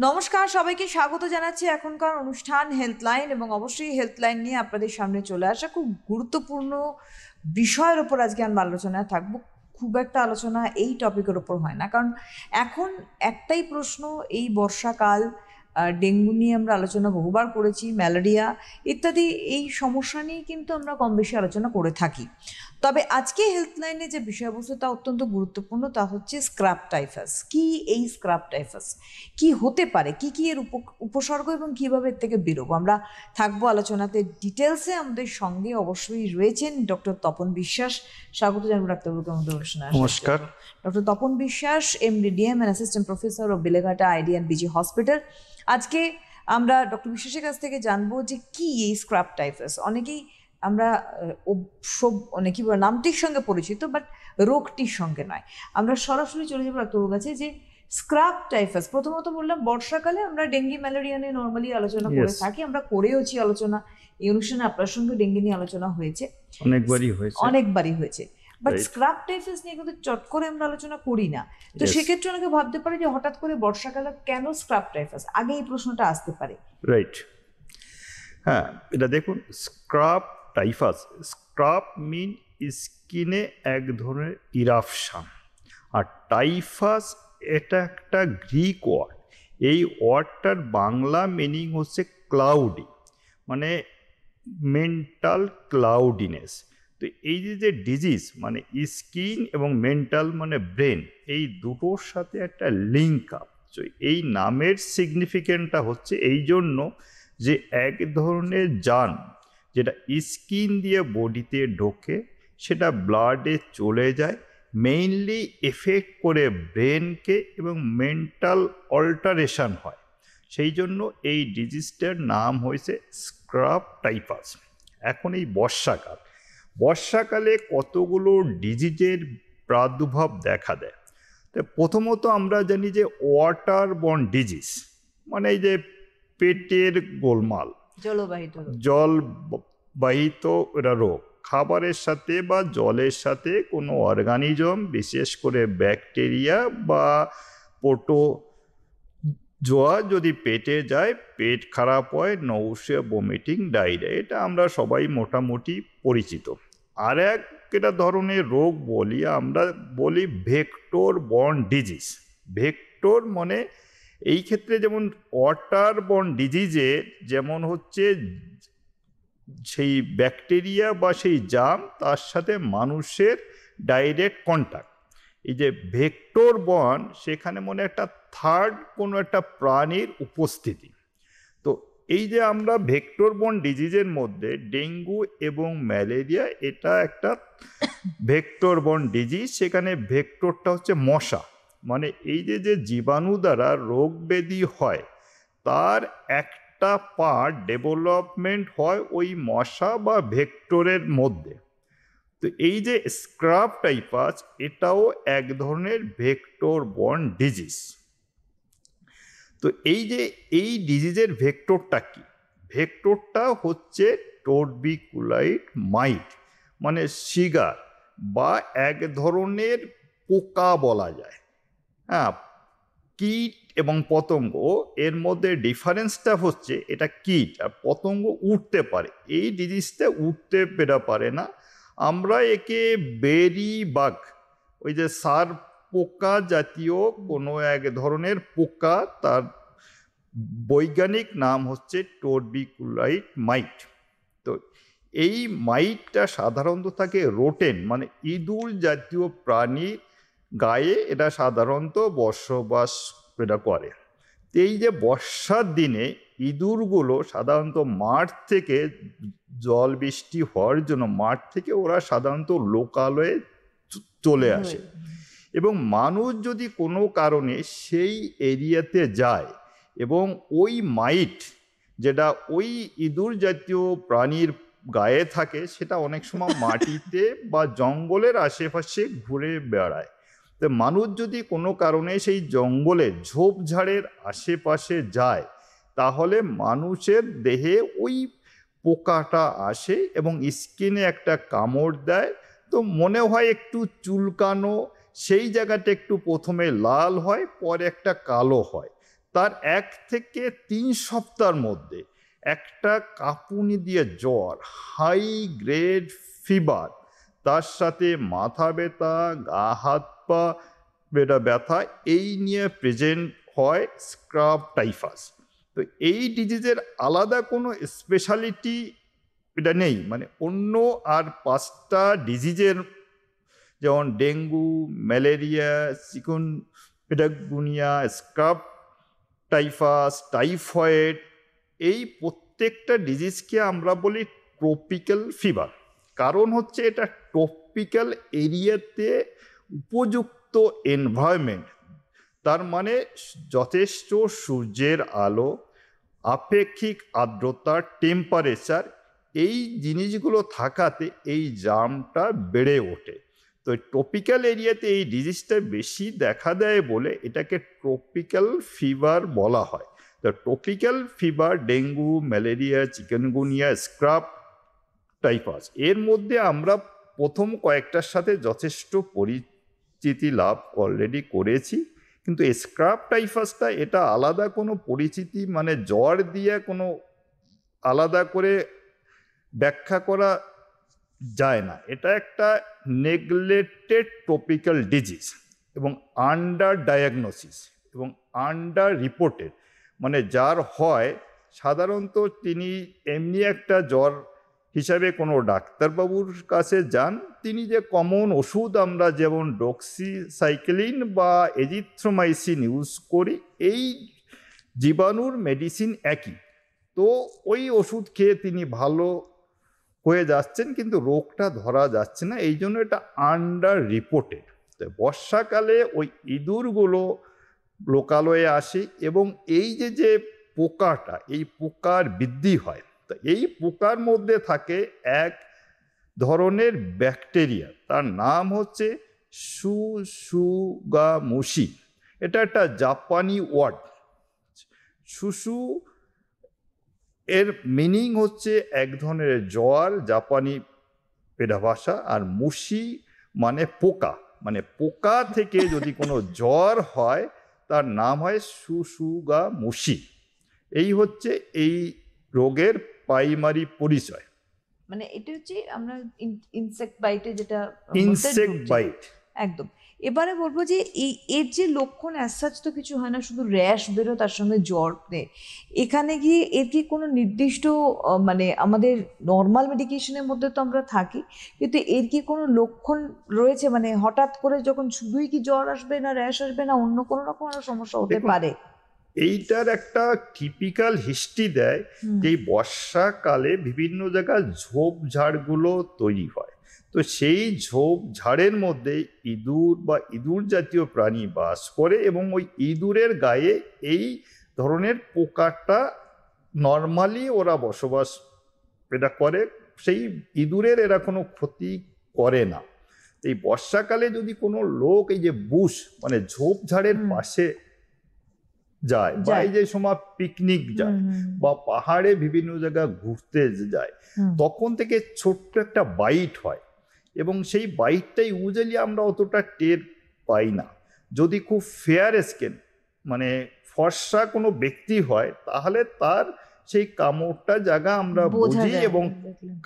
নমস্কার, সবাইকে স্বাগত জানাচ্ছি এখনকার অনুষ্ঠান হেলথলাইন, এবং অবশ্যই হেলথলাইন নিয়ে আপনাদের সামনে চলে আসা খুব গুরুত্বপূর্ণ বিষয়ের ওপর আজকে আমরা আলোচনায় থাকবো। খুব একটা আলোচনা এই টপিকের ওপর হয় না, কারণ এখন একটাই প্রশ্ন, এই বর্ষাকাল, ডেঙ্গু নিয়ে আমরা আলোচনা বহুবার করেছি, ম্যালেরিয়া ইত্যাদি এই সমস্যা নিয়ে কিন্তু আমরা কম বেশি আলোচনা করে থাকি। তবে আজকে হেলথলাইনে যে বিষয়বস্তু তা অত্যন্ত গুরুত্বপূর্ণ, তা হচ্ছে স্ক্রাব টাইফাস। কি এই স্ক্রাব টাইফাস, কি হতে পারে, কি কি এর উপসর্গ এবং কিভাবে এর থেকে বেরোবো, আমরা থাকবো আলোচনাতে ডিটেলসে। আমাদের সঙ্গে অবশ্যই রয়েছেন ডক্টর তপন বিশ্বাস। স্বাগত জানাবো ডাক্তারবাবুকে আমাদের অনুষ্ঠানে আসার জন্য। নমস্কার। ডক্টর তপন বিশ্বাস, MD DM and assistant professor of Beleghata ID and busy hospital. আজকে আমরা ডক্টর বিশ্বাসের কাছ থেকে জানবো যে কি এই স্ক্রাব টাইফাস। অনেকেই আমরা কি বলে নামটির সঙ্গে পরিচিত, বাট রোগটির সঙ্গে নয়। আমরা সরাসরি চলে যাবো ডাক্তারবাবুর কাছে যে স্ক্রাব টাইফাস। প্রথমত বললাম, বর্ষাকালে আমরা ডেঙ্গি ম্যালেরিয়া নিয়ে নর্মালি আলোচনা করে থাকি, আমরা করেওছি আলোচনা। এই অনুষ্ঠানে আপনার সঙ্গে ডেঙ্গি নিয়ে আলোচনা হয়েছে, অনেকবারই হয়েছে। বাট স্ক্রাব টাইফাস নিয়ে কিন্তু চট করে আমরা আলোচনা করি না। তো সেক্ষেত্রে অনেকে ভাবতে পারে যে হঠাৎ করে বর্ষাকালে কেন স্ক্রাব টাইফাস, আগে এই প্রশ্নটা আসতে পারে। রাইট, হ্যাঁ, এটা দেখুন, স্ক্রাব টাইফাস, স্ক্রাব মিন স্কিনে এক ধরনের ইরাপশন, আর টাইফাস এটা একটা গ্রিক ওয়ার্ড। এই ওয়ার্ডটার বাংলা মিনিং হচ্ছে ক্লাউডি, মানে মেন্টাল ক্লাউডিনেস। তো এই যে ডিজিজ মানে স্কিন এবং মেন্টাল মানে ব্রেন, এই দুটোর সাথে একটা লিঙ্ক আপ। তো এই নামের সিগনিফিকেন্টটা হচ্ছে এই জন্য যে এক ধরনের জার্ম যেটা স্কিন দিয়ে বডিতে ঢোকে, সেটা ব্লাডে চলে যায়, মেইনলি এফেক্ট করে ব্রেনকে এবং মেন্টাল অল্টারেশন হয়। সেই জন্য এই ডিজিজটার নাম হয়েছে স্ক্রাব টাইফাস। এখন এই বর্ষাকালে কতগুলো ডিজিজের প্রাদুর্ভাব দেখা দেয়। তো প্রথমত আমরা জানি যে ওয়াটার বর্ন ডিজিজ, মানে এই যে পেটের গোলমাল, জলবাহিত রোগ, খাবারের সাথে বা জলের সাথে কোনো অর্গানিজম, বিশেষ করে ব্যাকটেরিয়া বা প্রোটোজোয়া যদি পেটে যায়, পেট খারাপ হয়, নৌশিয়া, বমিটিং, ডায়রিয়া, এটা আমরা সবাই মোটামুটি পরিচিত। আর একটা ধরনের রোগ আমরা বলি ভেক্টর বর্ন ডিজিজ। ভেক্টর মানে এই ক্ষেত্রে যেমন ওয়াটার বর্ন ডিজিজে যেমন হচ্ছে সেই ব্যাকটেরিয়া বা সেই জার্ম, তার সাথে মানুষের ডাইরেক্ট কন্ট্যাক্ট। এই যে ভেক্টর বর্ন, সেখানে মনে একটা থার্ড কোনো একটা প্রাণীর উপস্থিতি। তো এই যে আমরা ভেক্টর বর্ন ডিজিজের মধ্যে ডেঙ্গু এবং ম্যালেরিয়া, এটা একটা ভেক্টর বর্ন ডিজিজ। সেখানে ভেক্টরটা হচ্ছে মশা, মানে এই যে জীবাণু দ্বারা রোগ ব্যাধি হয়, তার একটা পার্ট ডেভেলপমেন্ট হয় ওই মশা বা ভেক্টরের মধ্যে। তো এই যে স্ক্রাব টাইফাস, এটাও এক ধরনের ভেক্টর বর্ন ডিজিজ। তো এই ডিজিজের ভেক্টরটা কি? ভেক্টরটা হচ্ছে টর্বিকুলাইট মাইট, মানে শিগার বা এক ধরনের পোকা বলা যায়। হ্যাঁ, কীট এবং পতঙ্গ, এর মধ্যে ডিফারেন্সটা হচ্ছে এটা কীট আর পতঙ্গ উঠতে পারে, এই ডিজিজটা উঠতে পারে না। আমরা একে বেরি বাগ, ওই যে সার পোকা জাতীয় কোনো এক ধরনের পোকা, তার বৈজ্ঞানিক নাম হচ্ছে টর্বিকুলাইট মাইট। তো এই মাইটটা সাধারণত থাকে রোটেন, মানে ইঁদুর জাতীয় প্রাণীর গায়ে এটা সাধারণত বসবাস করে। এই যে বর্ষার দিনে ইঁদুরগুলো সাধারণত মাঠ থেকে, জল বৃষ্টি হওয়ার জন্য মাঠ থেকে ওরা সাধারণত লোকালয়ে চলে আসে, এবং মানুষ যদি কোনো কারণে সেই এরিয়াতে যায় এবং ওই মাইট যেটা ওই ইঁদুর জাতীয় প্রাণীর গায়ে থাকে, সেটা অনেক সময় মাটিতে বা জঙ্গলের আশেপাশে ঘুরে বেড়ায়। তো মানুষ যদি কোনো কারণে সেই জঙ্গলে ঝোপঝাড়ের আশেপাশে যায়, তাহলে মানুষের দেহে ওই পোকাটা আসে এবং স্কিনে একটা কামড় দেয়। তো মনে হয় একটু চুলকানো, সেই জায়গাটা একটু প্রথমে লাল হয়, পরে একটা কালো হয়। তার 1 থেকে 3 সপ্তাহের মধ্যে একটা কাঁপুনি দিয়ে জ্বর, হাই গ্রেড ফিভার, তার সাথে মাথা ব্যথা, গা হাত পা ব্যথা, এই নিয়ে প্রেজেন্ট হয় স্ক্রাব টাইফাস। তো এই ডিজিজের আলাদা কোনো স্পেশালিটি এটা নেই, মানে অন্য আর 5টা ডিজিজের যেমন dengue, malaria, chikungunya, scrub typhus, typhoid, এই প্রত্যেকটা ডিজিজকে আমরা বলি ট্রপিক্যাল ফিভার। কারণ হচ্ছে এটা ট্রপিক্যাল এরিয়াতে উপযুক্ত এনভায়রনমেন্ট, তার মানে যথেষ্ট সূর্যের আলো, আপেক্ষিক আর্দ্রতা, টেম্পারেচার, এই জিনিসগুলো থাকাতে এই জার্মটা বেড়ে ওঠে। তো ট্রপিক্যাল এরিয়াতে এই ডিজিজটা বেশি দেখা দেয় বলে এটাকে ট্রপিক্যাল ফিভার বলা হয়। তো tropical fever, dengue, malaria, chikungunya, scrub typhus, এর মধ্যে আমরা প্রথম কয়েকটার সাথে যথেষ্ট পরিচিতি লাভ অলরেডি করেছি, কিন্তু স্ক্রাব টাইফাসটা এটা আলাদা কোনো পরিচিতি, মানে জ্বর দিয়ে কোনো আলাদা করে ব্যাখ্যা করা যায় না। এটা একটা নেগলেক্টেড ট্রপিক্যাল ডিজিজ এবং আন্ডার ডায়াগনোসিস এবং আন্ডার রিপোর্টেড, মানে যার হয় সাধারণত তিনি এমনি একটা জ্বর হিসাবে কোনো ডাক্তারবাবুর কাছে যান, তিনি যে কমন ওষুধ আমরা যেমন ডক্সিসাইক্লিন বা এজিথ্রোমাইসিন ইউজ করি, এই জীবাণুর মেডিসিন একই, তো ওই ওষুধ খেয়ে তিনি ভালো হয়ে যাচ্ছেন, কিন্তু রোগটা ধরা যাচ্ছে না, এই জন্য এটা আন্ডার রিপোর্টেড। তো বর্ষাকালে ওই ইঁদুরগুলো লোকালয়ে আসে এবং এই যে পোকাটা, এই পোকার বৃদ্ধি হয়। তো এই পোকার মধ্যে থাকে এক ধরনের ব্যাকটেরিয়া, তার নাম হচ্ছে সুসুগামুশি। এটা একটা জাপানি ওয়ার্ড। সুসু এর মিনিং হচ্ছে এক ধরনের জ্বর, জাপানি এটা ভাষা, আর মুশি মানে পোকা, মানে পোকা থেকে যদি কোনো জ্বর হয় তার নাম হয় সুসুগামুশি। এই হচ্ছে এই রোগের প্রাইমারি পরিচয়। মানে এটা হচ্ছে আমরা ইনসেক্ট বাইটে যেটা ইনসেক্ট বাইট একদম। এবারে বলবো যে এর যে লক্ষণ অ্যাজ তো কিছু হয় না, শুধু র্যাশ বেরো, তার সঙ্গে জ্বর নেই। এখানে গিয়ে এর কি কোনো নির্দিষ্ট মানে আমাদের নর্মাল মেডিকেশনের মধ্যে তো আমরা থাকি, কিন্তু এর কি কোনো লক্ষণ রয়েছে? মানে হঠাৎ করে যখন শুধুই কি জ্বর আসবে, না র্যাশ আসবে, না অন্য কোনো রকম আরো সমস্যা হতে পারে? এইটার একটা টিপিক্যাল হিস্ট্রি দেয় যে বর্ষাকালে বিভিন্ন জায়গায় ঝোপঝাড়গুলো তৈরি হয়। তো সেই ঝোপঝাড়ের মধ্যে ইঁদুর বা ইঁদুর জাতীয় প্রাণী বাস করে এবং ওই ইঁদুরের গায়ে এই ধরনের পোকাটা নর্মালি ওরা বসবাস এটা করে, সেই ইঁদুরের এরা কোনো ক্ষতি করে না। এই বর্ষাকালে যদি কোনো লোক এই যে বুশ মানে ঝোপঝাড়ের পাশে যায়, বা এই যে সময় পিকনিক যায় বা পাহাড়ে বিভিন্ন জায়গায় ঘুরতে যায়, তখন থেকে ছোট্ট একটা বাইট হয় এবং সেই বাইটটাই ইউজুয়ালি আমরা অতটা টের পাই না। যদি খুব ফেয়ার স্কিন মানে ফর্সা কোনো ব্যক্তি হয় তাহলে তার সেই কামড়টা জায়গা আমরা বুঝি এবং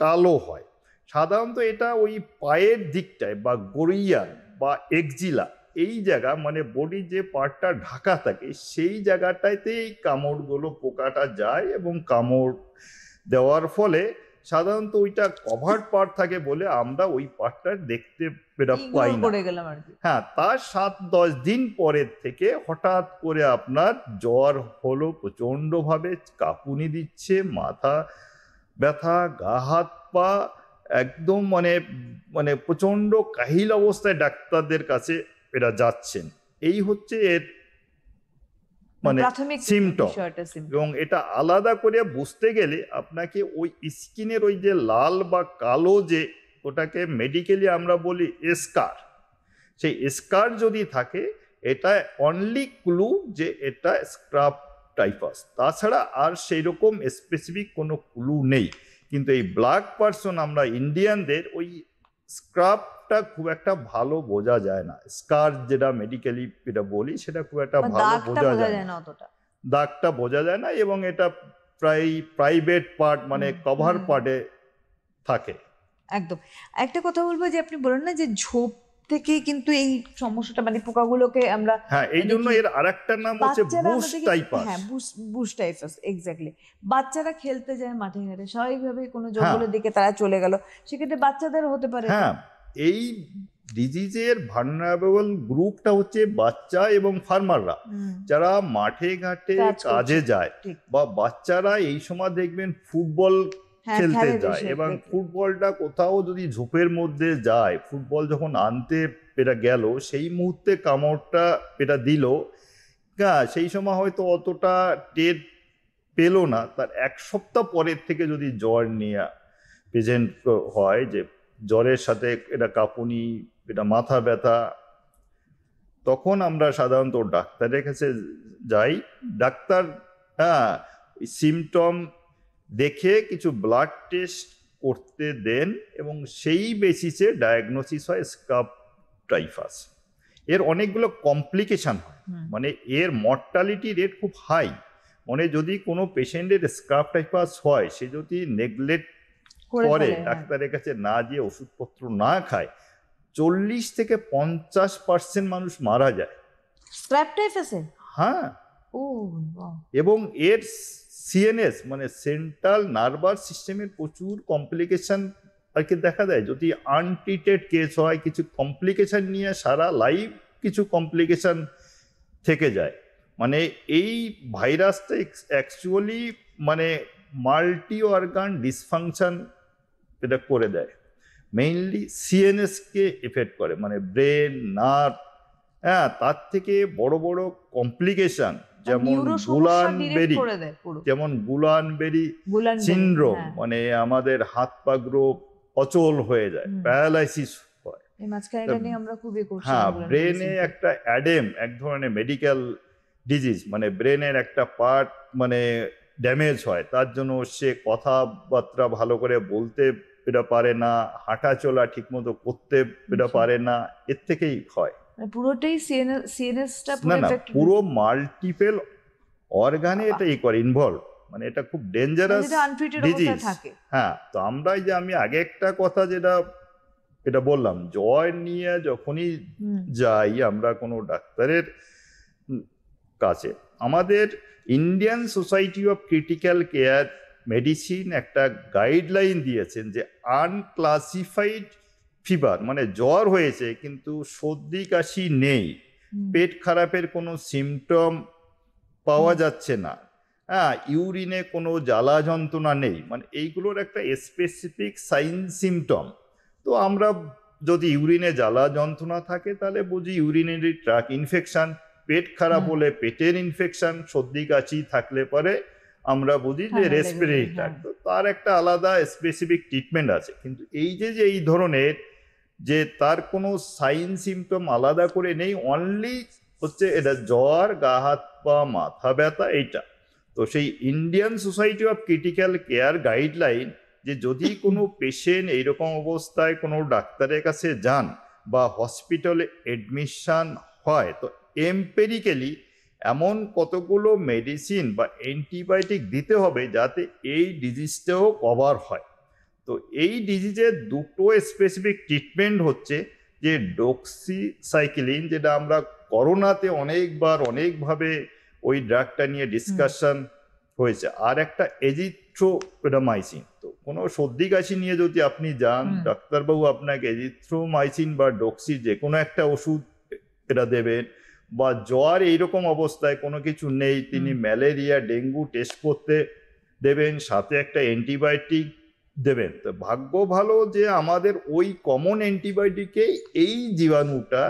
কালো হয়। সাধারণত এটা ওই পায়ের দিকটায় বা গড়িয়া বা এক্সিলা, এই জায়গা মানে বডি যে পার্টটা ঢাকা থাকে সেই জায়গাটাতে এই কামড়গুলো পোকাটা যায় এবং কামড় দেওয়ার ফলে সাধারণত ওইটা কভার পার্ট থাকে বলে আমরা ওই পার্টটা দেখতে পাই না। হ্যাঁ, তার 7-10 দিন পরের থেকে হঠাৎ করে আপনার জ্বর হলো, প্রচণ্ডভাবে কাঁপুনি দিচ্ছে, মাথা ব্যথা, গা হাত পা একদম মানে মানে প্রচণ্ড কাহিল অবস্থায় ডাক্তারদের কাছে এরা যাচ্ছেন। এই হচ্ছে এর মানে সিমটম। এবং এটা আলাদা করে বুঝতে গেলে আপনাকে ওই স্কিনের ওই যে লাল বা কালো যে ওটাকে মেডিকেলি আমরা বলি স্কার, সেই স্কার যদি থাকে এটা অনলি ক্লু যে এটা স্ক্রাব টাইফাস, তাছাড়া আর সেই রকম স্পেসিফিক কোনো ক্লু নেই। কিন্তু এই ব্ল্যাক পারসন আমরা ইন্ডিয়ানদের ওই স্ক্রাবটা খুব একটা ভালো বোঝা যায় না, স্কার যেটা মেডিকেলি এটা বলি সেটা খুব একটা ভালো বোঝা যায় না। দাগটা বোঝা যায় না এবং এটা প্রায় প্রাইভেট পার্ট মানে কভার পার্টে থাকে। একদম। একটা কথা বলবো যে আপনি বলেন না যে ঝোপ থেকে কিন্তু এই সমস্যাটা মানে পোকাগুলোকে আমরা হ্যাঁ, এই জন্য দেখি এর আরেকটা নাম হচ্ছে বাচ্চারা আমরা বুশ দেখি টাইপাস। হ্যাঁ বুশ টাইফাস এক্স্যাক্টলি। বাচ্চারা খেলতে যায় মাঠে ঘাটে স্বাভাবিকভাবে কোনো হ্যাঁ জঙ্গলের দিকে তারা চলে গেল, সেক্ষেত্রে বাচ্চাদেরও হতে পারে এটা। হ্যাঁ, এই ডিজিজের ভালনারেবল গ্রুপটা হচ্ছে বাচ্চা এবং ফার্মাররা, যারা মাঠে ঘাটে কাজ করছে, কাজে যায়, ঠিক। বা বাচ্চারা এই সময় দেখবেন ফুটবল হ্যাঁ, খেলতে খেলে যায়, বেশি এবং দেখবে। ফুটবলটা কোথাও যদি ঝোপের মধ্যে যায়, ফুটবল যখন আনতে এটা গেল সেই মুহূর্তে কামড়টা এটা দিল, হ্যাঁ সেই সময় হয়তো অতটা টের পেল না, তার এক সপ্তাহ পরের থেকে যদি জ্বর নিয়ে প্রেজেন্ট হয়, যে জ্বরের সাথে এটা কাঁপুনি, এটা মাথা ব্যথা, তখন আমরা সাধারণত ডাক্তারের কাছে যাই। ডাক্তার হ্যাঁ সিমটম দেখে কিছু ব্লাড টেস্ট করতে দেন এবং সেই বেসিসে ডায়াগনোসিস হয় স্কাব টাইফাস। এর অনেকগুলো কমপ্লিকেশন হয়, মানে এর মর্টালিটি রেট খুব হাই। মানে যদি কোনো পেশেন্টের স্কাব টাইফাস হয়, সে যদি নেগলেক্ট করে ডাক্তারের কাছে না গিয়ে ওষুধপত্র না খায়, 40-50% মানুষ মারা যায় স্ক্র্যাব টাইফাসে। হ্যাঁ, ও বাহ। এবং এর সিএনএস মানে সেন্ট্রাল নার্ভাস সিস্টেমের প্রচুর কমপ্লিকেশন আর কি দেখা দেয়। যদি আনট্রিটেড কেস হয়, কিছু কমপ্লিকেশন নিয়ে সারা লাইফ কিছু কমপ্লিকেশন থেকে যায়। মানে এই ভাইরাসটা অ্যাকচুয়ালি মানে মাল্টি অর্গান ডিসফাংশন এটা করে দেয়, মেইনলি সিএনএস কে এফেক্ট করে, মানে ব্রেন, নার্ভ। হ্যাঁ, তার থেকে বড় বড় কমপ্লিকেশন যেমন গুলানবেরি সিনড্রোম, মানে আমাদের হাত পা গুলো অচল হয়ে যায়, প্যারালাইসিস হয়। হ্যাঁ, ব্রেনে একটা অ্যাডেম, এক ধরনের মেডিকেল ডিজিজ, মানে ব্রেনের একটা পার্ট মানে ড্যামেজ হয়, তার জন্য সে কথাবার্তা ভালো করে বলতে এটা পারে না, হাঁটা চলা ঠিক মতো করতে এটা পারে না, এর থেকেই হয়। পুরোটাই সিএনএসটা না না, পুরো মাল্টিপল অর্গানে এটা ইনভলভ, মানে এটা খুব ডেঞ্জারাস ডিজিজ। হ্যাঁ, তো আমরা যে আমি আগে একটা কথা যেটা এটা বললাম, জ্বর নিয়ে যখনই যাই আমরা কোনো ডাক্তারের কাছে, আমাদের Indian society of critical care medicine একটা গাইডলাইন দিয়েছেন যে আনক্লাসিফাইড ফিভার, মানে জ্বর হয়েছে কিন্তু সর্দি কাশি নেই, পেট খারাপের কোনো সিমটম পাওয়া যাচ্ছে না, হ্যাঁ ইউরিনে কোনো জ্বালা যন্ত্রণা নেই, মানে এইগুলোর একটা স্পেসিফিক সাইন সিমটম। তো আমরা যদি ইউরিনে জ্বালা যন্ত্রণা থাকে তাহলে বুঝি ইউরিনারি ট্র্যাক্ট ইনফেকশন, পেট খারাপ হলে পেটের ইনফেকশন, সর্দি কাশি থাকলে পরে আমরা বুঝি যে রেসপিরেটরি ট্র্যাক্ট। তো তার একটা আলাদা স্পেসিফিক ট্রিটমেন্ট আছে। কিন্তু এই যে এই ধরনের যে তার কোনো সাইন সিমটম আলাদা করে নেই, অনলি হচ্ছে এটা জ্বর, গা হাত পা মাথা ব্যথা, এইটা। তো সেই Indian society of critical care guideline যে যদি কোনো পেশেন্ট এইরকম অবস্থায় কোনো ডাক্তারের কাছে যান বা হসপিটালে এডমিশন হয়, তো এম্পেরিক্যালি এমন কতগুলো মেডিসিন বা অ্যান্টিবায়োটিক দিতে হবে যাতে এই ডিজিজটাও কভার হয়। তো এই ডিজিজের দুটো স্পেসিফিক ট্রিটমেন্ট হচ্ছে যে ডক্সিসাইক্লিন, যেটা আমরা করোনাতে অনেকবার অনেকভাবে ওই ড্রাগটা নিয়ে ডিসকাশন হয়েছে, আর একটা এজিথ্রোমাইসিন। তো কোনো সর্দি কাশি নিয়ে যদি আপনি যান, ডাক্তারবাবু আপনাকে এজিথ্রোমাইসিন বা ডক্সি যে কোনো একটা ওষুধ এটা দেবেন, বা জ্বর এইরকম অবস্থায় কোনো কিছু নেই, তিনি ম্যালেরিয়া ডেঙ্গু টেস্ট করতে দেবেন, সাথে একটা অ্যান্টিবায়োটিক দেবেন। তো ভাগ্য ভালো যে আমাদের ওই কমন অ্যান্টিবায়োটিকেই এই জীবাণুটা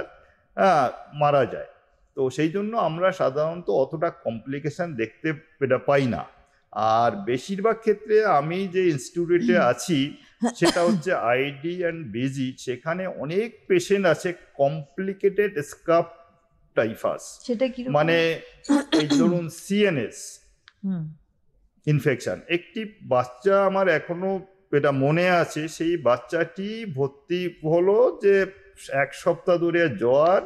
মারা যায়। তো সেই জন্য আমরা সাধারণত অতটা কমপ্লিকেশন দেখতে এটা পাই না। আর বেশিরভাগ ক্ষেত্রে আমি যে ইনস্টিটিউটে আছি সেটা হচ্ছে আইডি অ্যান্ড বিজি, সেখানে অনেক পেশেন্ট আছে কমপ্লিকেটেড স্কাব টাইফাস, মানে এই ধরুন সিএনএস ইনফেকশন। একটি বাচ্চা আমার এখনো এটা মনে আছে, সেই বাচ্চাটি ভর্তি হলো যে 1 সপ্তাহ ধরে জ্বর,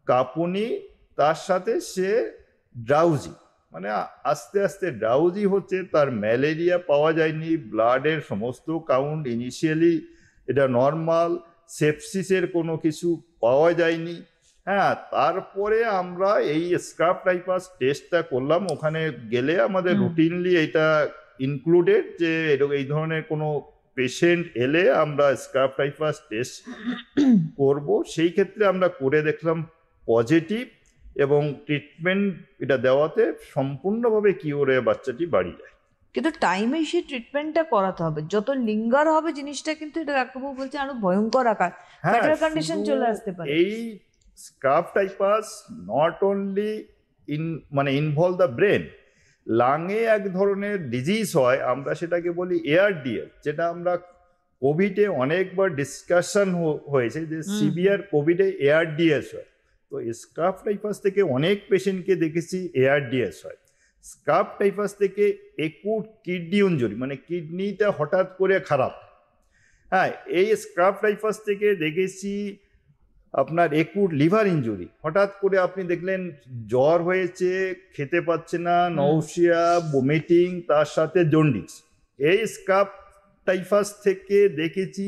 কাঁপুনি, তার সাথে সে ড্রাউজি, মানে আস্তে আস্তে ড্রাউজি হচ্ছে, তার ম্যালেরিয়া পাওয়া যায়নি, ব্লাডের সমস্ত কাউন্ট ইনিশিয়ালি এটা নর্মাল, সেপসিসের কোনো কিছু পাওয়া যায়নি। হ্যাঁ, তারপরে আমরা এই স্ক্রাব টাইফাস টেস্টটা করলাম, ওখানে গেলে আমাদের রুটিনলি এটা ইনক্লুডেড যে এই ধরনের কোনো পেশেন্ট এলে আমরা স্ক্রাব টাইফাস টেস্ট করব। সেই ক্ষেত্রে আমরা করে দেখলাম পজিটিভ, এবং ট্রিটমেন্ট এটা দেওয়াতে সম্পূর্ণভাবে কিওরে বাচ্চাটি বাড়ি যায়। কিন্তু টাইমে সেই ট্রিটমেন্টটা করাতে হবে, যত লিঙ্গার হবে জিনিসটা কিন্তু এটা ডাক্তারবাবু বলছে আরো ভয়ঙ্কর আকার, হ্যাঁ, ফ্যাটাল কন্ডিশন শুধু চলে আসতে পারে। এই scrub typhus not only involve the brain, লাঙে এক ধরনের ডিজিজ হয়, আমরা সেটাকে বলি এআরডিএস, যেটা আমরা কোভিডে অনেকবার ডিসকাশন হয়েছে যে সিভিয়ার কোভিডে এআরডিএস হয়। তো স্ক্রাব টাইফাস থেকে অনেক পেশেন্টকে দেখেছি এআরডিএস হয়। স্ক্রাব টাইফাস থেকে একুট কিডনি ইনজুরি, মানে কিডনিটা হঠাৎ করে খারাপ। হ্যাঁ, এই স্ক্রাব টাইফাস থেকে দেখেছি আপনার একুট লিভার ইনজুরি, হঠাৎ করে আপনি দেখলেন জ্বর হয়েছে, খেতে পাচ্ছে না, নৌশিয়া, বমিটিং, তার সাথে জন্ডিস। এই স্ক্রাব টাইফাস থেকে দেখেছি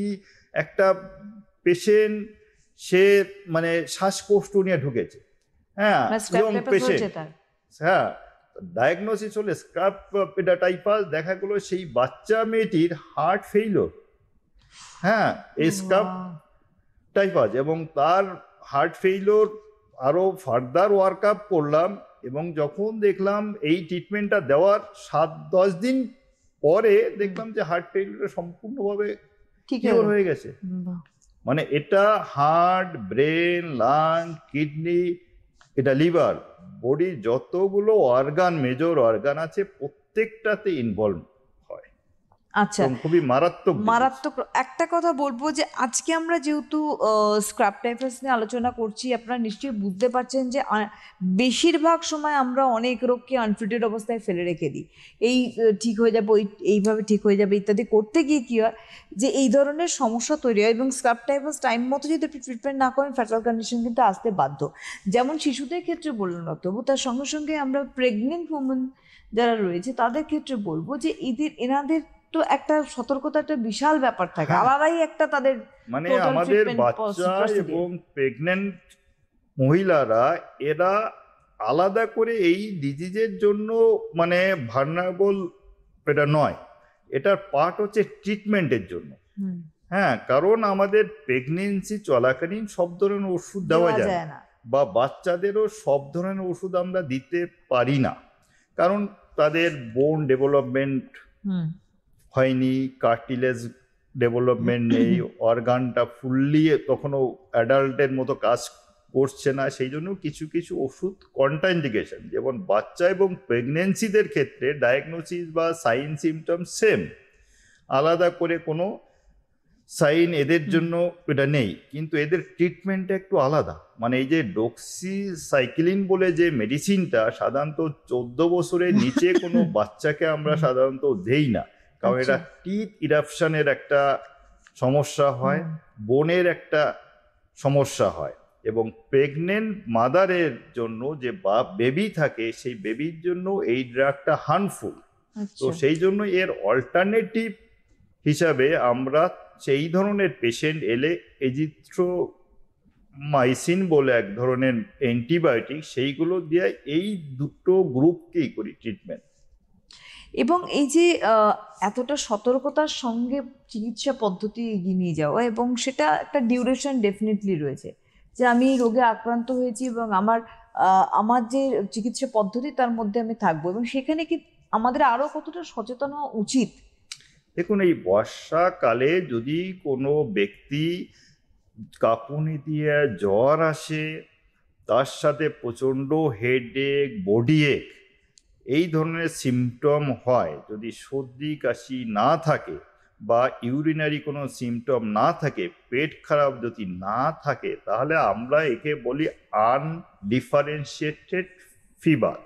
একটা পেশেন্ট, সে মানে শ্বাসকষ্ট নিয়ে ঢুকেছে। হ্যাঁ, পেশেন্ট, হ্যাঁ, ডায়াগনোসিস হলে স্ক্রাব টাইফাস, দেখা গেলো সেই বাচ্চা মেয়েটির হার্ট ফেইলিওর। হ্যাঁ, এই স্ক্রাব টাইফাস, এবং তার হার্ট ফেইলিওর আরো ফার্দার ওয়ার্ক আপ করলাম, এবং যখন দেখলাম এই ট্রিটমেন্টটা দেওয়ার 7-10 দিন পরে দেখলাম যে হার্ট ফেইলিওর সম্পূর্ণভাবে কিওর হয়ে গেছে। মানে এটা হার্ট, ব্রেন, লাং, কিডনি, এটা লিভার, বডির যতগুলো অর্গান, মেজর অর্গান আছে প্রত্যেকটাতে ইনভলভ হয়। আচ্ছা, খুবই মারাত্মক। একটা কথা বলবো যে আজকে আমরা যেহেতু স্ক্রাব টাইফাস নিয়ে আলোচনা করছি, আপনারা নিশ্চয়ই বুঝতে পারছেন যে বেশিরভাগ সময় আমরা অনেক রোগকে আনফিটেড অবস্থায় ফেলে রেখে দিই, এই ঠিক হয়ে যাবে, এইভাবে ঠিক হয়ে যাবে ইত্যাদি করতে গিয়ে কি হয় যে এই ধরনের সমস্যা তৈরি হয়। এবং স্ক্রাব টাইফাস টাইম মতো যদি আপনি ট্রিটমেন্ট না করেন, ফ্যাটাল কন্ডিশন কিন্তু আসতে বাধ্য। যেমন শিশুদের ক্ষেত্রে বললেন ডাক্তারবাবু, তার সঙ্গে সঙ্গে আমরা প্রেগনেন্ট ওমেন যারা রয়েছে তাদের ক্ষেত্রে বলবো যে এনাদের তো একটা সতর্কতা, একটা বিশাল ব্যাপার থাকে, আলাদাই একটা তাদের মানে আমাদের বাচ্চা এবং প্রেগনেন্ট মহিলারা এরা আলাদা করে এই ডিজিজের জন্য মানে ভালনারেবল এটা নয়, এটার পার্ট হচ্ছে ট্রিটমেন্টের জন্য। হ্যাঁ, কারণ আমাদের প্রেগনেন্সি চলাকালীন সব ধরনের ওষুধ দেওয়া যায় না, বা বাচ্চাদেরও সব ধরনের ওষুধ আমরা দিতে পারি না, কারণ তাদের বোন ডেভেলপমেন্ট হয়নি, কার্টিলেজ ডেভেলপমেন্ট নেই, অর্গানটা ফুললি তখনও অ্যাডাল্টের মতো কাজ করছে না। সেই জন্য কিছু কিছু ওষুধ কন্ট্রাইন্ডিকেশন, যেমন বাচ্চা এবং প্রেগনেন্সিদের ক্ষেত্রে ডায়াগনোসিস বা সাইন সিমটম সেম, আলাদা করে কোনো সাইন এদের জন্য এটা নেই, কিন্তু এদের ট্রিটমেন্টটা একটু আলাদা। মানে এই যে ডক্সিসাইক্লিন বলে যে মেডিসিনটা সাধারণত 14 বছরের নিচে কোনো বাচ্চাকে আমরা সাধারণত দেই না, কারণ এটা টিথ ইরাপশনের একটা সমস্যা হয়, বোনের একটা সমস্যা হয়, এবং প্রেগনেন্ট মাদারের জন্য যে বেবি থাকে সেই বেবির জন্য এই ড্রাগটা হার্মফুল। তো সেই জন্য এর অল্টারনেটিভ হিসাবে আমরা সেই ধরনের পেশেন্ট এলে এজিথ্রোমাইসিন বলে এক ধরনের অ্যান্টিবায়োটিক, সেইগুলো দিয়ে এই দুটো গ্রুপকেই করি ট্রিটমেন্ট। এবং এই যে এতটা সতর্কতার সঙ্গে চিকিৎসা পদ্ধতি এগিয়ে নিয়ে যাওয়া, এবং সেটা একটা ডিউরেশন ডেফিনেটলি রয়েছে, যে আমি রোগে আক্রান্ত হয়েছি এবং আমার যে চিকিৎসা পদ্ধতি তার মধ্যে আমি থাকবো, এবং সেখানে কি আমাদের আরো কতটা সচেতন হওয়া উচিত? দেখুন, এই বর্ষাকালে যদি কোনো ব্যক্তি কাঁপুনি দিয়ে জ্বর আসে, তার সাথে প্রচণ্ড হেডেক, বডি এক, এই ধরনের সিমটম হয়, যদি সর্দি কাশি না থাকে বা ইউরিনারি কোনো সিমটম না থাকে, পেট খারাপ যদি না থাকে, তাহলে আমরা একে বলি আনডিফারেন্সিয়েটেড ফিভার।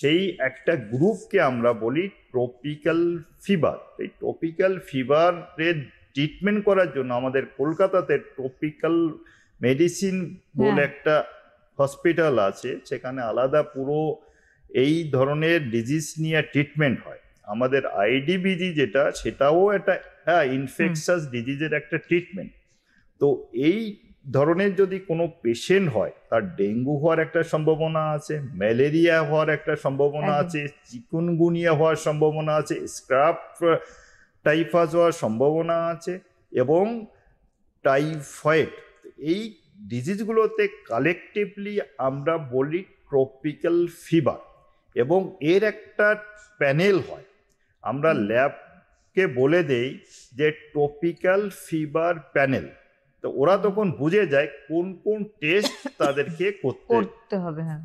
সেই একটা গ্রুপকে আমরা বলি ট্রপিক্যাল ফিভার। এই ট্রপিক্যাল ফিভারের ট্রিটমেন্ট করার জন্য আমাদের কলকাতাতে ট্রপিক্যাল মেডিসিন বলে একটা হসপিটাল আছে, সেখানে আলাদা পুরো এই ধরনের ডিজিজ নিয়ে ট্রিটমেন্ট হয়। আমাদের আইডিবিজি যেটা, সেটাও একটা ইনফেকশাস ডিজিজের একটা ট্রিটমেন্ট। তো এই ধরনের যদি কোনো পেশেন্ট হয়, তার ডেঙ্গু হওয়ার একটা সম্ভাবনা আছে, ম্যালেরিয়া হওয়ার একটা সম্ভাবনা একদম। আছে, চিকুনগুনিয়া হওয়ার সম্ভাবনা আছে, স্ক্রাব টাইফাস হওয়ার সম্ভাবনা আছে, এবং টাইফয়েড। এই ডিজিজগুলোতে কালেকটিভলি আমরা বলি ট্রপিক্যাল ফিভার, এবং এর একটা প্যানেল হয়। আমরা ল্যাবকে বলে দেই যে ট্রপিক্যাল ফিভার প্যানেল। তো ওরা তখন বুঝে যায় কোন কোন টেস্ট তাদেরকে করতে হবে। হ্যাঁ,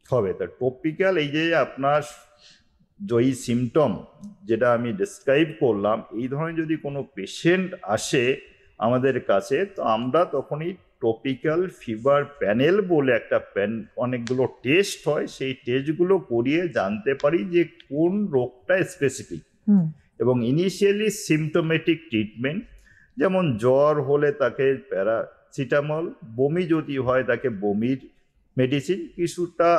হবে। তা টপিক্যাল, এই যে আপনার এই সিমটম যেটা আমি ডিসক্রাইব করলাম, এই ধরনের যদি কোনো পেশেন্ট আসে আমাদের কাছে, তো আমরা তখনই টপিক্যাল ফিভার প্যানেল বলে একটা অনেকগুলো টেস্ট হয়, সেই টেস্টগুলো করিয়ে জানতে পারি যে কোন রোগটা স্পেসিফিক। এবং ইনিশিয়ালি সিমটোমেটিক ট্রিটমেন্ট, যেমন জ্বর হলে তাকে প্যারাসিটামল, বমি যদি হয় তাকে বমির মেডিসিন, কিছুটা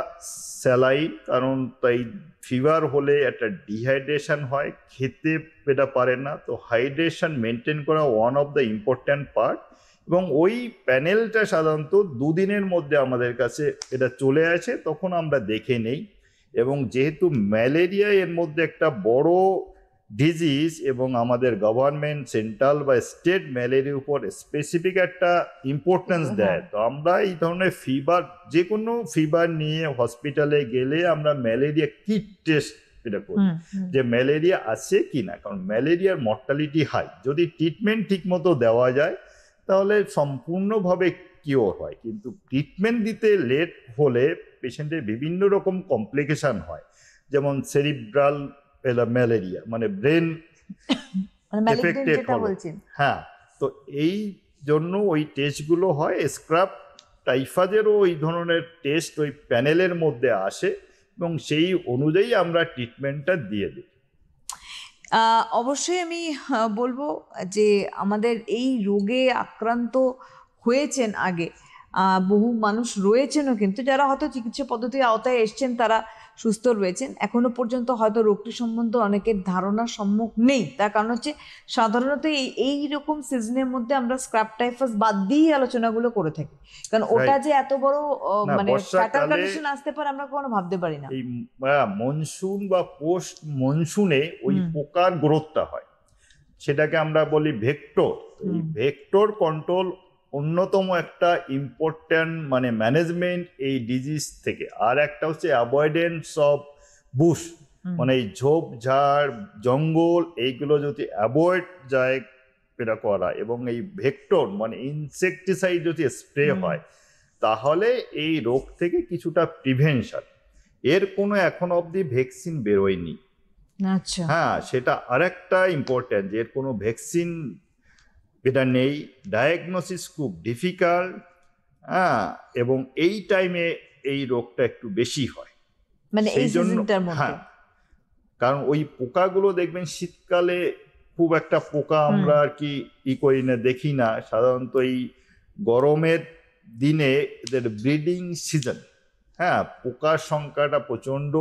স্যালাইন, কারণ তাই ফিভার হলে একটা ডিহাইড্রেশন হয়, খেতে এটা পারে না। তো হাইড্রেশন মেনটেন করা one of the important part. এবং ওই প্যানেলটা সাধারণত 2 দিনের মধ্যে আমাদের কাছে এটা চলে আসে, তখন আমরা দেখে নেই। এবং যেহেতু ম্যালেরিয়া এর মধ্যে একটা বড় ডিজিজ, এবং আমাদের গভর্নমেন্ট সেন্ট্রাল বা স্টেট ম্যালেরিয়ার উপর স্পেসিফিক একটা ইম্পর্টেন্স দেয়, তো আমরা এই ধরনের ফিভার, যে কোনো ফিভার নিয়ে হসপিটালে গেলে আমরা ম্যালেরিয়া কিট টেস্ট এটা করি, যে ম্যালেরিয়া আছে কি না। কারণ ম্যালেরিয়ার মর্টালিটি হাই, যদি ট্রিটমেন্ট ঠিক মতো দেওয়া যায় তাহলে সম্পূর্ণভাবে কিওর হয়। কিন্তু ট্রিটমেন্ট দিতে লেট হলে পেশেন্টের বিভিন্ন রকম কমপ্লিকেশন হয়, যেমন সেরিব্রাল ম্যালেরিয়া, মানে ব্রেন এফেক্টেড হলো। হ্যাঁ, তো এই জন্য ওই টেস্টগুলো হয়। স্ক্রাব টাইফাসেরও ওই ধরনের টেস্ট ওই প্যানেলের মধ্যে আসে, এবং সেই অনুযায়ী আমরা ট্রিটমেন্টটা দিয়ে দিই। অবশ্যই আমি বলবো যে আমাদের এই রোগে আক্রান্ত হয়েছেন আগে বহু মানুষ রয়েছেনও, কিন্তু যারা হয়তো চিকিৎসা পদ্ধতির আওতায় এসছেন তারা সুস্থ রয়েছেন। এখনো পর্যন্ত হয়তো রোগটি সম্বন্ধে অনেকের ধারণার সম্মুখ নেই। তার কারণ হচ্ছে সাধারণত এই রকম সিজনের মধ্যে আমরা স্ক্রাব টাইফাস বাদ দিয়ে আলোচনাগুলো করে থাকি, কারণ ওটা যে এত বড় মানে ফ্যাটাল কন্ডিশন আসতে পারে আমরা কখনো ভাবতে পারি না। এই মনসুন বা পোস্ট মনসুনে ওই পোকার গ্রোথটা হয়, সেটাকে আমরা বলি ভেক্টর। এই ভেক্টর কন্ট্রোল অন্যতম একটা ইম্পর্ট্যান্ট মানে ম্যানেজমেন্ট এই ডিজিজ থেকে। আর একটা হচ্ছে অ্যাভয়েডেন্স অফ বুশ, মানে এই ঝোপঝাড় জঙ্গল এইগুলো যদি অ্যাভয়েড যায় এটা করা, এবং এই ভেক্টর মানে ইনসেকটিসাইড যদি স্প্রে হয়, তাহলে এই রোগ থেকে কিছুটা প্রিভেনশন। এর কোনো এখনো অবধি ভ্যাকসিন বেরোয়নি। আচ্ছা, হ্যাঁ, সেটা আরেকটা ইম্পর্ট্যান্ট, যে এর কোনো ভ্যাকসিন এটা নেই, ডায়াগনোসিস খুব ডিফিকাল্ট। হ্যাঁ, এবং এই টাইমে এই রোগটা একটু বেশি হয়, মানে এই সেই জন্য। সিজনটার মধ্যে। হ্যাঁ, কারণ ওই পোকাগুলো দেখবেন শীতকালে খুব একটা পোকা আমরা আর কি করি না, দেখি না। সাধারণত এই গরমের দিনে এদের ব্রিডিং সিজন, হ্যাঁ, পোকার সংখ্যাটা প্রচণ্ড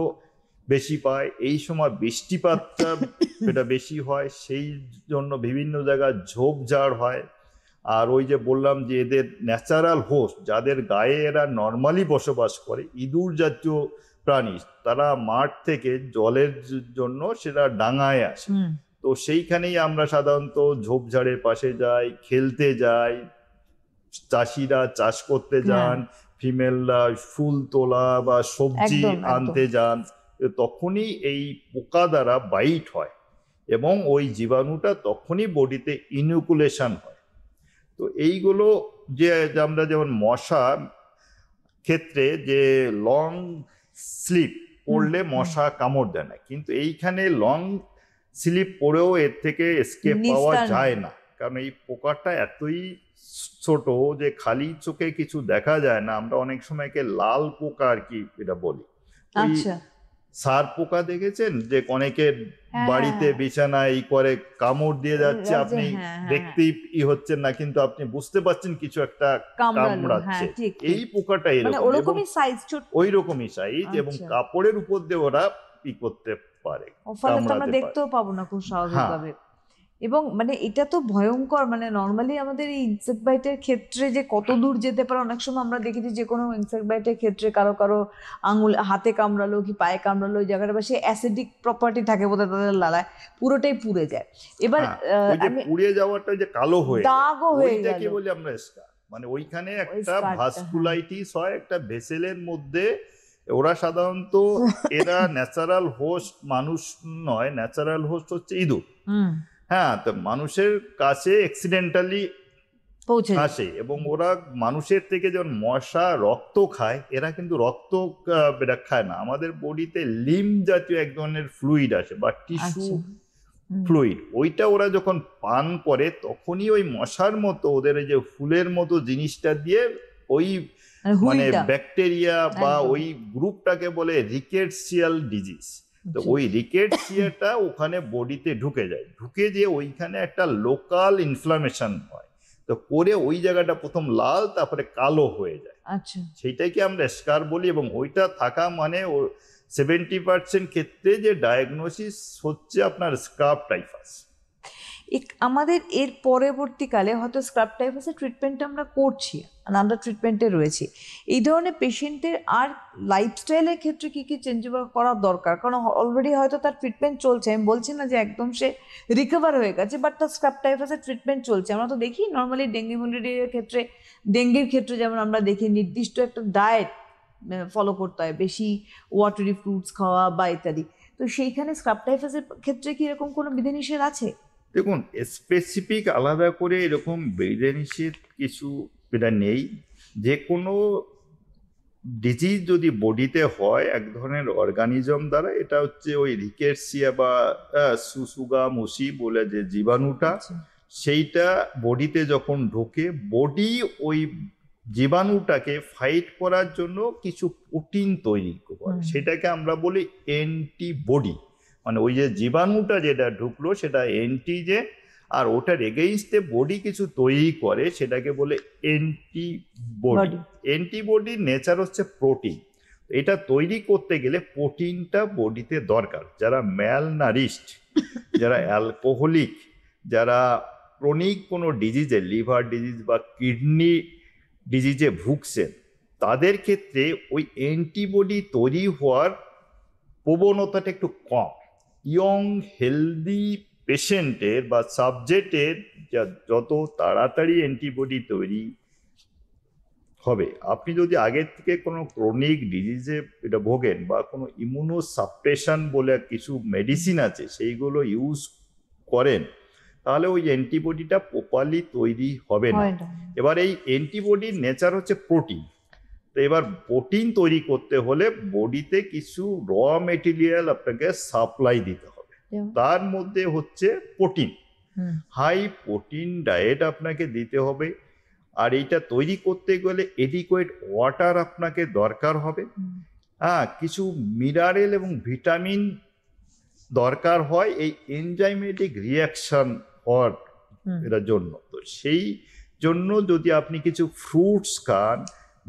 বেশি পায়। এই সময় বৃষ্টিপাতটা এটা বেশি হয়, সেই জন্য বিভিন্ন জায়গায় ঝোপঝাড় হয়। আর ওই যে বললাম যে এদের ন্যাচারাল হোস্ট, যাদের গায়ে এরা নর্মালি বসবাস করে, ইঁদুর জাতীয় প্রাণী, তারা মাঠ থেকে জলের জন্য সেটা ডাঙায় আসে। তো সেইখানেই আমরা সাধারণত ঝোপঝাড়ের পাশে যাই, খেলতে যাই, চাষিরা চাষ করতে যান, ফিমেলরা ফুল তোলা বা সবজি আনতে যান, তখনই এই পোকা দ্বারা বাইট হয়, এবং ওই জীবাণুটা তখনই বডিতে ইনুকুলেশন হয়। তো এইগুলো যে আমরা যেমন মশা ক্ষেত্রে যে লং স্লিপ পড়লে মশা কামড় দেয় না, কিন্তু এইখানে লং স্লিপ পরেও এর থেকে এসকেপ পাওয়া যায় না, কারণ এই পোকাটা এতই ছোট যে খালি চোখে কিছু দেখা যায় না। আমরা অনেক সময়কে লাল পোকা আর কি এটা বলি। সার পোকা দেখেছেন যে অনেকের হ্যাঁ, বাড়িতে হ্যাঁ, বিছানায় করে কামড় দিয়ে যাচ্ছে, হ্যাঁ, আপনি হ্যাঁ, হ্যাঁ, দেখতেই হচ্ছেন না, কিন্তু আপনি বুঝতে পারছেন কিছু একটা কামড়ালো, হ্যাঁ, কামড়াচ্ছে। ঠিক এই ঠিক, পোকাটা মানে এরকম, এবং ওরকমই সাইজ, ছোট। ওই রকমই সাইজ, এবং আচ্ছা, কাপড়ের উপর দিয়ে ওরা করতে পারে, ও ফলে তো আমরা কামড়াতে পারে। দেখতেও পাবো না খুব হ্যাঁ, স্বাভাবিকভাবে। এবং মানে এটা তো ভয়ঙ্কর, মানে নর্মালি আমাদের এই ইনসেক্ট বাইটের ক্ষেত্রে যে কত দূর যেতে পারে, অনেক সময় আমরা দেখেছি যে কোনো ইনসেক্ট বাইটের ক্ষেত্রে কারো কারো আঙুল হাতে কামড়ালো কি পায়ে কামড়ালো, ওই জায়গাটা বা সে অ্যাসিডিক প্রপার্টি থাকে বোধহয় তাদের লালায়, পুরোটাই পুড়ে যায়। এবার হ্যাঁ, ওই যে আমি পুড়ে যাওয়াটা যে কালো হয়ে যায়, দাগও হয়ে ওইটাকে গেল বলি আমরা স্কার। মানে ওইখানে ওই একটা স্কারটা, হ্যাঁ। ভাস্কুলাইটিস হয় একটা ভেসেলের মধ্যে। ওরা সাধারণত এরা ন্যাচারাল হোস্ট মানুষ নয়, ন্যাচারাল হোস্ট হচ্ছে ইঁদুর। হুম, হ্যাঁ, তো মানুষের কাছে অ্যাক্সিডেন্টালি পৌঁছে যায়। আসে, এবং ওরা মানুষের থেকে যখন মশা রক্ত খায়, এরা কিন্তু রক্ত এরা খায় না। আমাদের বডিতে লিম জাতীয় এক ধরনের ফ্লুইড আসে বা টিস্যু আচ্ছা, হুম, ফ্লুইড, ওইটা ওরা যখন পান করে তখনই ওই মশার মতো ওদের এই যে ফুলের মতো জিনিসটা দিয়ে ওই মানে মানে হুইলটা ব্যাকটেরিয়া বা একদম। ওই গ্রুপটাকে বলে রিকেটসিয়াল ডিজিজ। তো আচ্ছা, ওই রিকেটসিয়াটা ওখানে বডিতে ঢুকে যায়, ঢুকে যে ওইখানে একটা লোকাল ইনফ্লামেশন হয়, তো করে ওই জায়গাটা প্রথম লাল তারপরে কালো হয়ে যায়, আচ্ছা। সেইটাকে আমরা স্কার বলি। এবং ওইটা থাকা মানে 70% ক্ষেত্রে যে ডায়াগনোসিস হচ্ছে আপনার স্কাব টাইফাস। আমাদের এর পরবর্তীকালে হয়তো স্ক্রাব টাইফাসের ট্রিটমেন্ট আমরা করছি, আন্ডার ট্রিটমেন্টে রয়েছি, এই ধরনের পেশেন্টের আর লাইফস্টাইলের ক্ষেত্রে কি কি চেঞ্জ করা দরকার? কারণ অলরেডি হয়তো তার ট্রিটমেন্ট চলছে, আমি বলছি না যে একদম সে রিকভার হয়ে গেছে, বাট তার স্ক্রাব টাইফাসের ট্রিটমেন্ট চলছে। আমরা তো দেখি নর্মালি ডেঙ্গি ম্যালেরিয়ার ক্ষেত্রে, ডেঙ্গির ক্ষেত্রে যেমন আমরা দেখি নির্দিষ্ট একটা ডায়েট ফলো করতে হয়, বেশি ওয়াটারি ফ্রুটস খাওয়া বা ইত্যাদি। তো সেইখানে স্ক্রাব টাইফাসের ক্ষেত্রে কি এরকম কোনো বিধিনিষেধ আছে? দেখুন, স্পেসিফিক আলাদা করে এরকম বিধিনিষেধ কিছু এটা নেই। যে কোনো ডিজিজ যদি বডিতে হয় এক ধরনের অর্গানিজম দ্বারা, এটা হচ্ছে ওই রিকেটসিয়া বা সুসুগা মুসি বলে যে জীবাণুটা, আচ্ছা, সেইটা বডিতে যখন ঢোকে, বডি ওই জীবাণুটাকে ফাইট করার জন্য কিছু প্রোটিন তৈরি করে, সেটাকে আমরা বলি অ্যান্টিবডি। মানে ওই যে জীবাণুটা যেটা ঢুকলো সেটা অ্যান্টিজেন, আর ওটার এগেইনস্টে বডি কিছু তৈরি করে, সেটাকে বলে অ্যান্টিবডি। বডি। অ্যান্টিবডির নেচার হচ্ছে প্রোটিন। এটা তৈরি করতে গেলে প্রোটিনটা বডিতে দরকার। যারা ম্যালনারিশড, যারা অ্যালকোহলিক, যারা ক্রনিক কোনো ডিজিজে, লিভার ডিজিজ বা কিডনি ডিজিজে ভুগছেন, তাদের ক্ষেত্রে ওই অ্যান্টিবডি তৈরি হওয়ার প্রবণতাটা একটু কম। ইয়ং হেলদি পেশেন্টের বা সাবজেক্টের যত তাড়াতাড়ি অ্যান্টিবডি তৈরি হবে, আপনি যদি আগের থেকে কোনো ক্রনিক ডিজিজে এটা ভোগেন বা কোনো ইমিউনো সাপ্রেশন বলে কিছু মেডিসিন আছে সেইগুলো ইউজ করেন, তাহলে ওই অ্যান্টিবডিটা প্রপারলি তৈরি হবে না। হয় না। এবার এই অ্যান্টিবডির নেচার হচ্ছে প্রোটিন। তো এবার প্রোটিন তৈরি করতে হলে বডিতে কিছু র মেটেরিয়াল আপনাকে সাপ্লাই দিতে হবে, যেমন? তার মধ্যে হচ্ছে প্রোটিন। হুম, হাই প্রোটিন ডায়েট আপনাকে দিতে হবে, আর এইটা তৈরি করতে গেলে এডিকুয়েট ওয়াটার আপনাকে দরকার হবে। হুম, হ্যাঁ, কিছু মিনারেল এবং ভিটামিন দরকার হয় এই এনজাইমেটিক রিয়াকশন হওয়ার হুম, এটার জন্য। তো সেই জন্য যদি আপনি কিছু ফ্রুটস খান,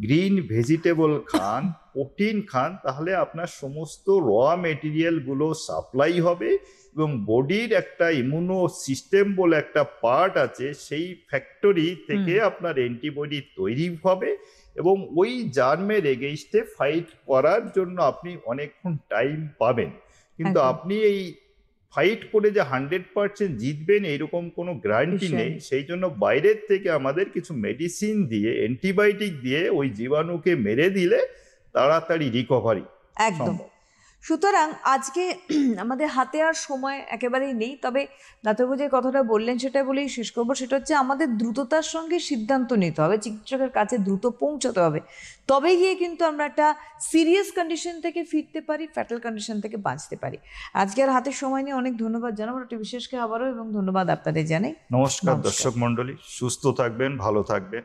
গ্রিন ভেজিটেবল খান, প্রোটিন খান, তাহলে আপনার সমস্ত র মেটেরিয়ালগুলো সাপ্লাই হবে, এবং বডির একটা ইমিউনো সিস্টেম বলে একটা পার্ট আছে, সেই ফ্যাক্টরি থেকে আপনার অ্যান্টিবডি তৈরি হবে, এবং ওই জার্মের এগেইনস্টে ফাইট করার জন্য আপনি অনেকক্ষণ টাইম পাবেন। কিন্তু একদম। আপনি এই ফাইট করে যে 100% জিতবেন এইরকম কোনো গ্যারান্টি নিশ্চয়ই। নেই। সেই জন্য বাইরের থেকে আমাদের কিছু মেডিসিন দিয়ে, অ্যান্টিবায়োটিক দিয়ে ওই জীবাণুকে মেরে দিলে তাড়াতাড়ি রিকভারি একদম। সম্ভব। সুতরাং আজকে আমাদের হাতে আর সময় একেবারেই নেই, তবে ডাক্তারবাবু যে কথাটা বললেন সেটা বলেই শেষ করবো। সেটা হচ্ছে আমাদের দ্রুততার সঙ্গে সিদ্ধান্ত নিতে হবে, চিকিৎসকের কাছে দ্রুত পৌঁছতে হবে, তবে গিয়ে কিন্তু আমরা একটা সিরিয়াস কন্ডিশন থেকে ফিরতে পারি, ফ্যাটাল কন্ডিশন থেকে বাঁচতে পারি। আজকে আর হাতে সময় নিয়ে অনেক ধন্যবাদ জানাবো ডক্টর বিশেষকে আবারও, এবং ধন্যবাদ আপনাদের জানাই। নমস্কার নমস্কার। দর্শক মণ্ডলী, সুস্থ থাকবেন, ভালো থাকবেন।